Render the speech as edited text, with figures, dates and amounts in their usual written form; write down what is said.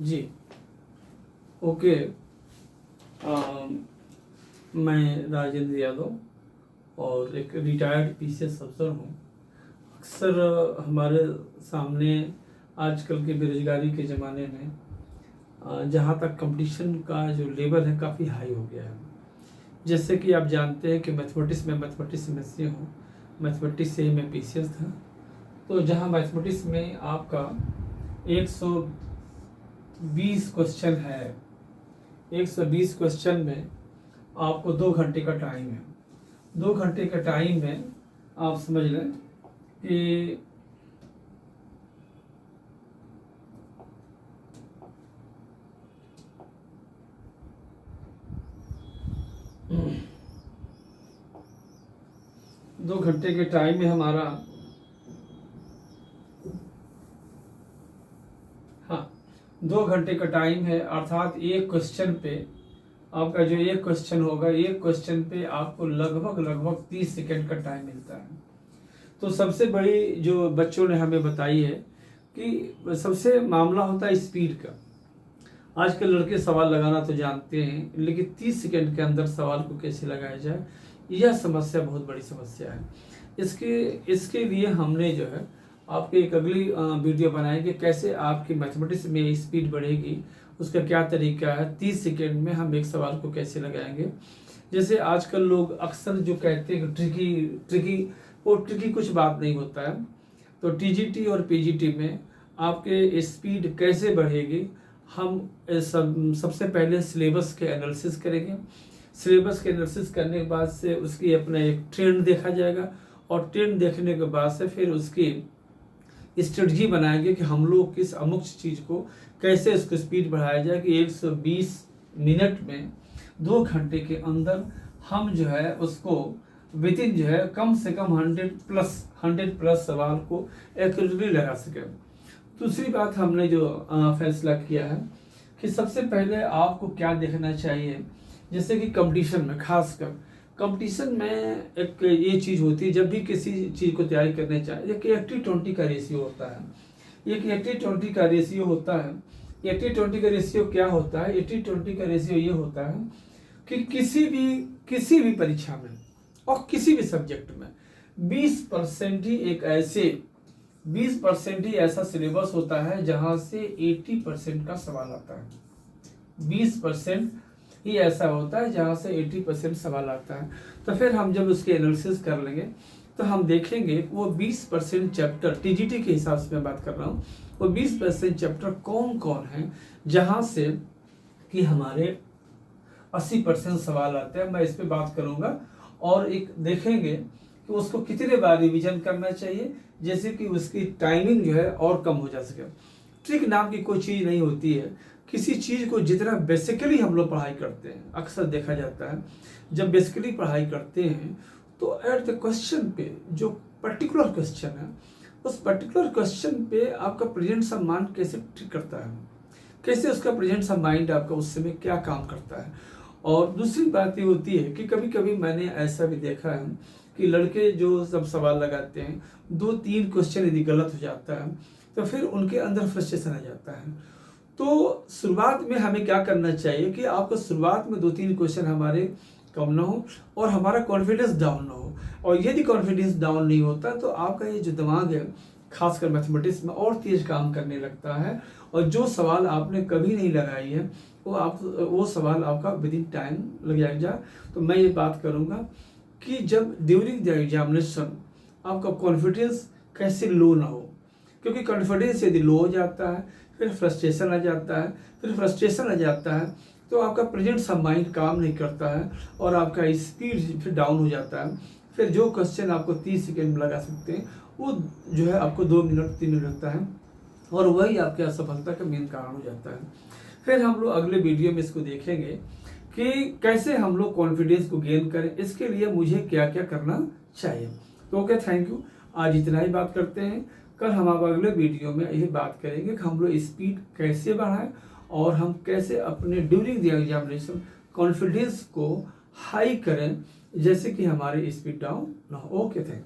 जी okay. मैं राजेंद्र यादव और एक रिटायर्ड पीसीएस अफसर हूँ। अक्सर हमारे सामने आजकल के बेरोजगारी के ज़माने में जहाँ तक कंपटीशन का जो लेवल है काफ़ी हाई हो गया है। जैसे कि आप जानते हैं कि मैथमेटिक्स में से हूँ, मैथमेटिक्स से ही मैं पीसीएस था। तो जहाँ मैथमेटिक्स में आपका 120 क्वेश्चन है, 120 क्वेश्चन में आपको 2 घंटे का टाइम है। 2 घंटे का टाइम में आप समझ लें कि दो घंटे के टाइम में हमारा 2 घंटे का टाइम है, अर्थात एक क्वेश्चन पे आपका जो एक क्वेश्चन होगा, एक क्वेश्चन पे आपको लगभग 30 सेकंड का टाइम मिलता है। तो सबसे बड़ी जो बच्चों ने हमें बताई है कि सबसे मामला होता है स्पीड का। आजकल लड़के सवाल लगाना तो जानते हैं, लेकिन 30 सेकंड के अंदर सवाल को कैसे लगाया जाए, यह समस्या बहुत बड़ी समस्या है। इसके लिए हमने जो है आपके एक अगली वीडियो बनाई कि कैसे आपकी मैथमेटिक्स में स्पीड बढ़ेगी, उसका क्या तरीका है, 30 सेकंड में हम एक सवाल को कैसे लगाएंगे। जैसे आजकल लोग अक्सर जो कहते हैं ट्रिकी कुछ बात नहीं होता है। तो टीजीटी और पीजीटी में आपके स्पीड कैसे बढ़ेगी, हम सबसे पहले सिलेबस के एनालिसिस करेंगे। सिलेबस के एनालिसिस करने के बाद से उसकी अपना एक ट्रेंड देखा जाएगा, और ट्रेंड देखने के बाद से फिर उसकी स्ट्रेटजी बनाएंगे कि हम लोग किस अमुक चीज़ को कैसे उसको स्पीड बढ़ाया जाए कि 120 मिनट में 2 घंटे के अंदर हम जो है उसको विदिन जो है कम से कम 100 प्लस सवाल को एक्यूरेटली लगा सके। दूसरी बात हमने जो फैसला किया है कि सबसे पहले आपको क्या देखना चाहिए, जैसे कि कंपटीशन में, खासकर कंपटीशन में एक ये चीज़ होती है, जब भी किसी चीज़ को तैयारी करने चाहिए, एक 80-20 का रेशियो होता है। एक 80-20 का रेशियो होता है। 80-20 का रेशियो क्या होता है? 80-20 का रेशियो ये होता है कि किसी भी परीक्षा में और किसी भी सब्जेक्ट में 20% ही ऐसा सिलेबस होता है जहां से 80% का सवाल आता है। 20% ही ऐसा होता है जहां से 80% सवाल आता है। तो फिर हम जब उसके एनालिसिस कर लेंगे तो हम देखेंगे वो 20% चैप्टर, टीजीटी के हिसाब से मैं बात कर रहा हूँ, वो 20% चैप्टर कौन कौन है जहां से कि हमारे 80% सवाल आते हैं। मैं इस पे बात करूंगा, और एक देखेंगे कि उसको कितने बार रिवीजन करना चाहिए, जैसे कि उसकी टाइमिंग जो है और कम हो जा सके। ट्रिक नाम की कोई चीज़ नहीं होती है। किसी चीज़ को जितना बेसिकली हम लोग पढ़ाई करते हैं, अक्सर देखा जाता है जब बेसिकली पढ़ाई करते हैं तो एट द क्वेश्चन पे जो पर्टिकुलर क्वेश्चन है, उस पर्टिकुलर क्वेश्चन पे आपका प्रेजेंस ऑफ माइंड कैसे ट्रिक करता है, कैसे उसका प्रेजेंस ऑफ माइंड आपका उस समय क्या काम करता है। और दूसरी बात ये होती है कि कभी कभी मैंने ऐसा भी देखा है कि लड़के जो सब सवाल लगाते हैं, 2-3 क्वेश्चन यदि गलत हो जाता है तो फिर उनके अंदर फ्रस्ट्रेशन आ जाता है। तो शुरुआत में हमें क्या करना चाहिए कि आपको शुरुआत में 2-3 क्वेश्चन हमारे कम ना हो और हमारा कॉन्फिडेंस डाउन ना हो। और यदि कॉन्फिडेंस डाउन नहीं होता तो आपका ये जो दिमाग है, खासकर मैथमेटिक्स में, और तेज काम करने लगता है, और जो सवाल आपने कभी नहीं लगाई है वो सवाल आपका विद इन टाइम लग जाएगा। तो मैं ये बात करूँगा कि जब ड्यूरिंग द एग्जामिनेशन आपका कॉन्फिडेंस कैसे लो ना हो, क्योंकि कॉन्फिडेंस यदि लो हो जाता है फिर फ्रस्ट्रेशन आ जाता है, तो आपका प्रेजेंट ऑफ माइंड काम नहीं करता है और आपका स्पीड फिर डाउन हो जाता है। फिर जो क्वेश्चन आपको 30 सेकेंड में लगा सकते हैं वो जो है आपको 2 मिनट 3 मिनट लगता है, और वही आपके असफलता का मेन कारण हो जाता है। फिर हम लोग अगले वीडियो में इसको देखेंगे कि कैसे हम लोग कॉन्फिडेंस को गेन करें, इसके लिए मुझे क्या क्या करना चाहिए। तो ओके, थैंक यू। आज इतना ही बात करते हैं। कल हम आप अगले वीडियो में यही बात करेंगे कि हम लोग स्पीड कैसे बढ़ाएं और हम कैसे अपने ड्यूरिंग द एग्जामिनेशन कॉन्फिडेंस को हाई करें, जैसे कि हमारे स्पीड डाउन ना हो। Okay, thank you.